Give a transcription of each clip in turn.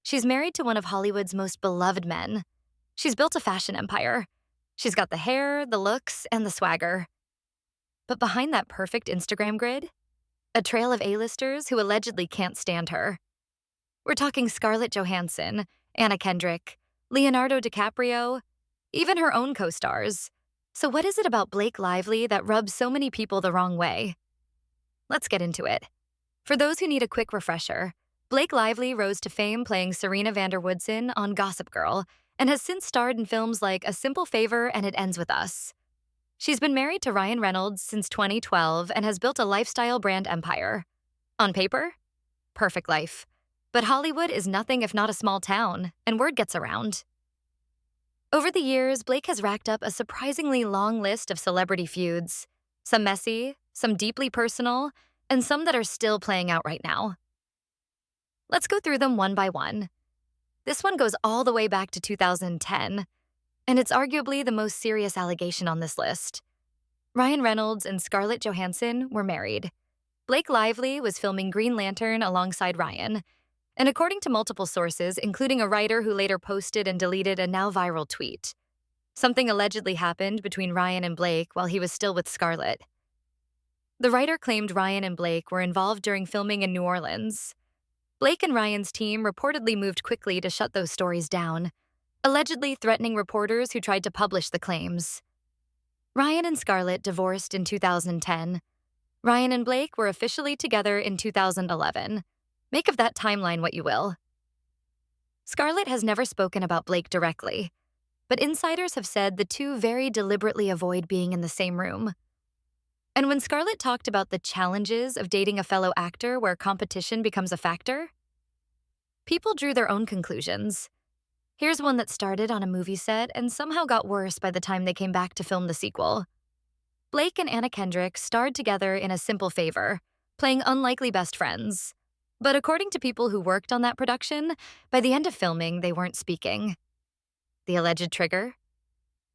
She's married to one of Hollywood's most beloved men. She's built a fashion empire. She's got the hair, the looks, and the swagger. But behind that perfect Instagram grid, a trail of A-listers who allegedly can't stand her. We're talking Scarlett Johansson, Anna Kendrick, Leonardo DiCaprio, even her own co-stars. So what is it about Blake Lively that rubs so many people the wrong way? Let's get into it. For those who need a quick refresher, Blake Lively rose to fame playing Serena van der Woodsen on Gossip Girl and has since starred in films like A Simple Favor and It Ends With Us. She's been married to Ryan Reynolds since 2012 and has built a lifestyle brand empire. On paper, perfect life. But Hollywood is nothing if not a small town, and word gets around. Over the years, Blake has racked up a surprisingly long list of celebrity feuds, some messy, some deeply personal, and some that are still playing out right now. Let's go through them one by one. This one goes all the way back to 2010, and it's arguably the most serious allegation on this list. Ryan Reynolds and Scarlett Johansson were married. Blake Lively was filming Green Lantern alongside Ryan, and according to multiple sources, including a writer who later posted and deleted a now viral tweet, something allegedly happened between Ryan and Blake while he was still with Scarlett. The writer claimed Ryan and Blake were involved during filming in New Orleans. Blake and Ryan's team reportedly moved quickly to shut those stories down, allegedly threatening reporters who tried to publish the claims. Ryan and Scarlett divorced in 2010. Ryan and Blake were officially together in 2011. Make of that timeline what you will. Scarlett has never spoken about Blake directly, but insiders have said the two very deliberately avoid being in the same room. And when Scarlett talked about the challenges of dating a fellow actor where competition becomes a factor, people drew their own conclusions. Here's one that started on a movie set and somehow got worse by the time they came back to film the sequel. Blake and Anna Kendrick starred together in A Simple Favor, playing unlikely best friends. But according to people who worked on that production, by the end of filming, they weren't speaking. The alleged trigger?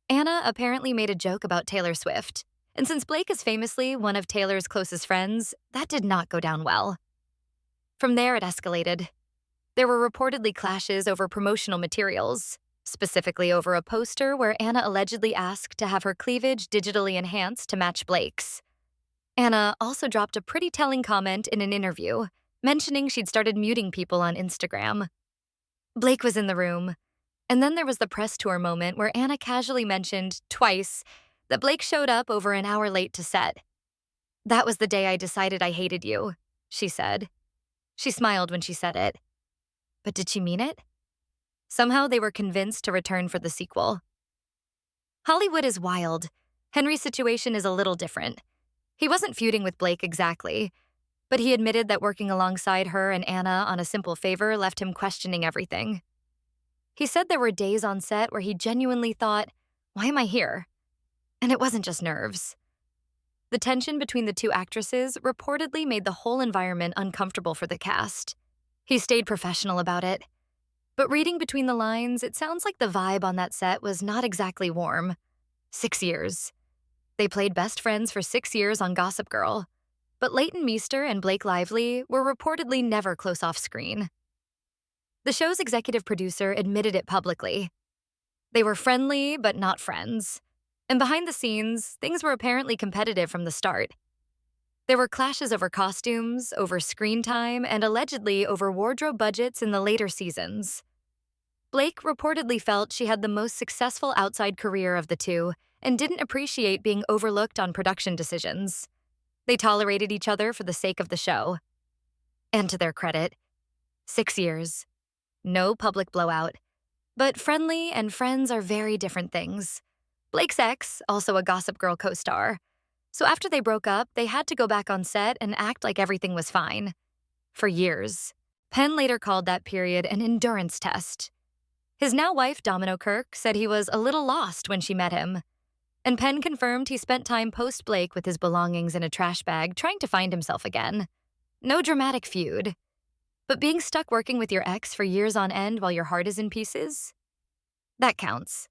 Anna apparently made a joke about Taylor Swift, and since Blake is famously one of Taylor's closest friends, that did not go down well. From there, it escalated. There were reportedly clashes over promotional materials, specifically over a poster where Anna allegedly asked to have her cleavage digitally enhanced to match Blake's. Anna also dropped a pretty telling comment in an interview, mentioning she'd started muting people on Instagram. Blake was in the room, and then there was the press tour moment where Anna casually mentioned, twice, that Blake showed up over an hour late to set. "That was the day I decided I hated you," she said. She smiled when she said it. But did she mean it? Somehow they were convinced to return for the sequel. Hollywood is wild. Henry's situation is a little different. He wasn't feuding with Blake exactly, but he admitted that working alongside her and Anna on A Simple Favor left him questioning everything. He said there were days on set where he genuinely thought, "Why am I here?" And it wasn't just nerves. The tension between the two actresses reportedly made the whole environment uncomfortable for the cast. He stayed professional about it. But reading between the lines, it sounds like the vibe on that set was not exactly warm. 6 years. They played best friends for 6 years on Gossip Girl. But Leighton Meester and Blake Lively were reportedly never close off screen. The show's executive producer admitted it publicly. They were friendly, but not friends. And behind the scenes, things were apparently competitive from the start. There were clashes over costumes, over screen time, and allegedly over wardrobe budgets in the later seasons. Blake reportedly felt she had the most successful outside career of the two and didn't appreciate being overlooked on production decisions. They tolerated each other for the sake of the show. And to their credit, 6 years. No public blowout. But friendly and friends are very different things. Blake's ex, also a Gossip Girl co-star. So after they broke up, they had to go back on set and act like everything was fine. For years. Penn later called that period an endurance test. His now wife, Domino Kirk, said he was a little lost when she met him. And Penn confirmed he spent time post-Blake with his belongings in a trash bag trying to find himself again. No dramatic feud. But being stuck working with your ex for years on end while your heart is in pieces? That counts.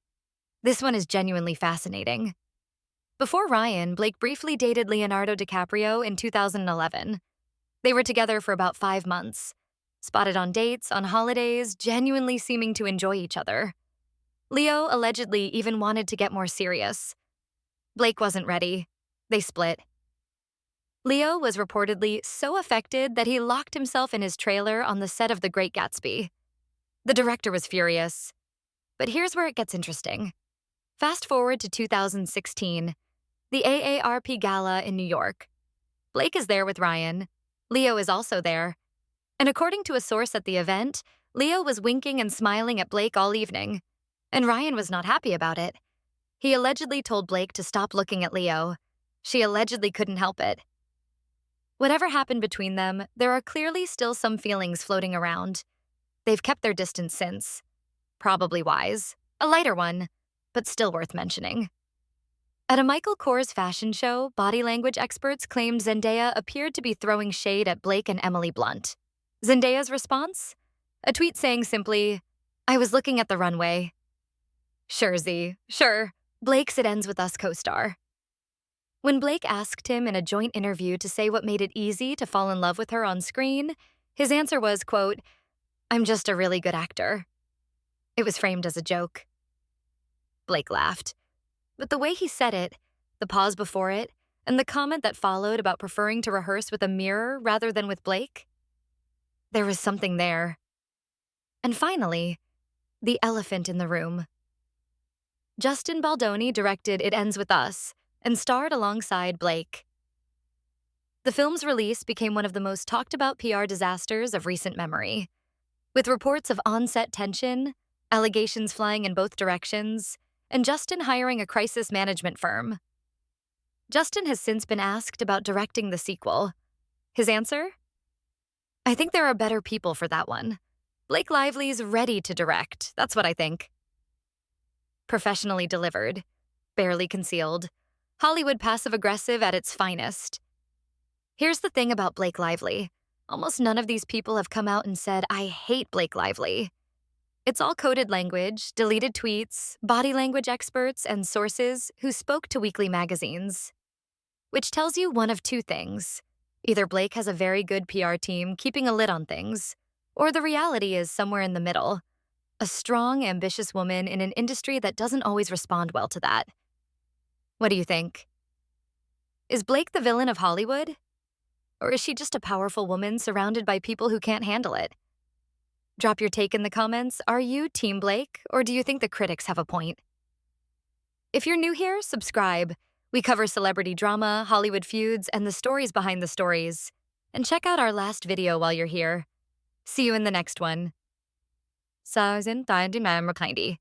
This one is genuinely fascinating. Before Ryan, Blake briefly dated Leonardo DiCaprio in 2011. They were together for about 5 months. spotted on dates, on holidays, genuinely seeming to enjoy each other. Leo allegedly even wanted to get more serious. Blake wasn't ready. They split. Leo was reportedly so affected that he locked himself in his trailer on the set of The Great Gatsby. The director was furious. But here's where it gets interesting. Fast forward to 2016, the AARP Gala in New York. Blake is there with Ryan. Leo is also there. And according to a source at the event, Leo was winking and smiling at Blake all evening. And Ryan was not happy about it. He allegedly told Blake to stop looking at Leo. She allegedly couldn't help it. Whatever happened between them, there are clearly still some feelings floating around. They've kept their distance since. Probably wise. A lighter one, but still worth mentioning. At a Michael Kors fashion show, body language experts claimed Zendaya appeared to be throwing shade at Blake and Emily Blunt. Zendaya's response? A tweet saying simply, "I was looking at the runway." Sure, Z, sure. Blake's It Ends With Us co-star. When Blake asked him in a joint interview to say what made it easy to fall in love with her on screen, his answer was, quote, "I'm just a really good actor." It was framed as a joke. Blake laughed. But the way he said it, the pause before it, and the comment that followed about preferring to rehearse with a mirror rather than with Blake, there was something there. And finally, the elephant in the room. Justin Baldoni directed It Ends With Us and starred alongside Blake. The film's release became one of the most talked about PR disasters of recent memory, with reports of on-set tension, allegations flying in both directions, and Justin hiring a crisis management firm. Justin has since been asked about directing the sequel. His answer? "I think there are better people for that one. Blake Lively's ready to direct, that's what I think." Professionally delivered, barely concealed, Hollywood passive-aggressive at its finest. Here's the thing about Blake Lively. Almost none of these people have come out and said, "I hate Blake Lively." It's all coded language, deleted tweets, body language experts, and sources who spoke to weekly magazines. Which tells you one of two things. Either Blake has a very good PR team keeping a lid on things, or the reality is somewhere in the middle. A strong, ambitious woman in an industry that doesn't always respond well to that. What do you think? Is Blake the villain of Hollywood? Or is she just a powerful woman surrounded by people who can't handle it? Drop your take in the comments. Are you Team Blake, or do you think the critics have a point? If you're new here, subscribe. We cover celebrity drama, Hollywood feuds, and the stories behind the stories. And check out our last video while you're here. See you in the next one. Sa xin tayo di